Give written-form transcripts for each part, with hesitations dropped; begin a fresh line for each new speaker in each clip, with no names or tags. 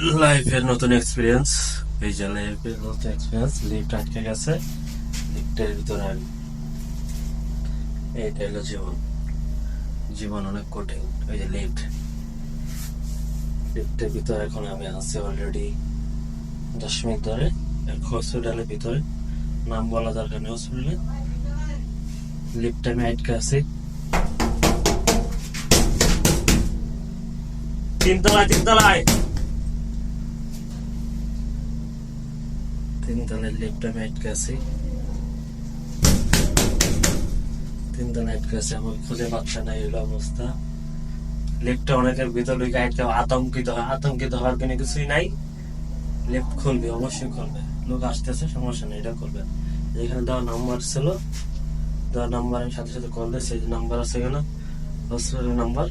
লাইফের নতুন এক্সপিরিয়েন্স। এই যে লাইফের নতুন এক্সপিরিয়েন্স, লিফট আটকে গেছে, লিফটের ভিতরে আমি, এইটা হলো জীবন। জীবন অনেক কঠিন। ওই যে লিফটের ভিতরে এখন আমি আছি অলরেডি 10 মিনিট ধরে। হসপিটালের ভিতরে, নাম বলা দরকার নেই হসপিটালে। লিফটে আমি আটকে আছি তিনতলায় লিফটে আমি আটকে আছি তিনতলায় আটকে আছি। আমার খুঁজে পাচ্ছে না, এলো অবস্থা। লিফটে অনেকের ভিতর ঢুকে আটকে আতঙ্কিত হওয়ার কোনো কিছুই নাই। লিফট খুলবে, অবশ্যই খুলবে। লোক আসতেছে, সমস্যা নেই, এটা করবে। যেখানে দেওয়া নাম্বার ছিল, দেওয়া নাম্বার আমি সাথে সাথে কল দিয়েছি। যে নাম্বার আছে এখানে, হসপিটালের নাম্বার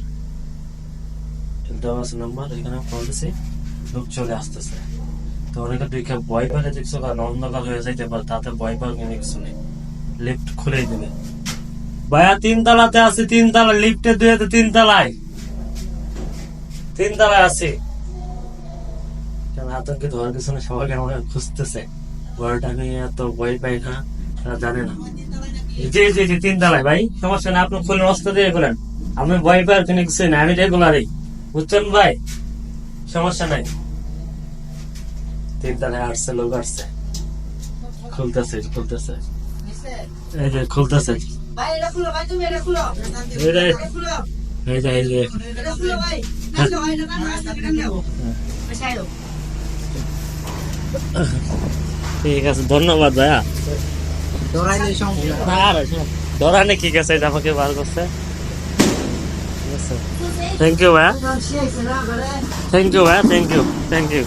দেওয়া আছে, নাম্বার এখানে কল দিয়েছি, লোক চলে আসতেছে। তো অনেকে দুইকে ভয় পেলে দেখছো, কারণ অন্ধকার হয়ে যাইতে পারে, তাতে ভয় পাওয়ার কোনো কিছু নেই। লিফট খুলেই দিবে। ভাইয়া তিনতলাতে আছে, লিফটে দুয়েতে তিনতলায় আছে। কেন আতঙ্কিত হওয়ার কিছু নেই, সবাইকে আমাকে খুঁজতেছে। ভয়টা আমি এত ভয় পাই না, তারা জানে না। জি তিনতলায় ভাই, সমস্যা না, আপনি খুলেন, অস্ত্র দিয়ে খুলেন। আমি ভয় পাই কোনো কিছু না, আমি রেগুলারই, বুঝছেন ভাই, সমস্যা নাই। তিনতলায় আসছে, লোক আসছে, খুলতেছে এই যে খুলতেছে। ঠিক আছে, ধন্যবাদ ভাইয়া। ধরানে ঠিক আছে, আমাকে বার করছে। থ্যাংক ইউ ভাইয়া, থ্যাংক ইউ।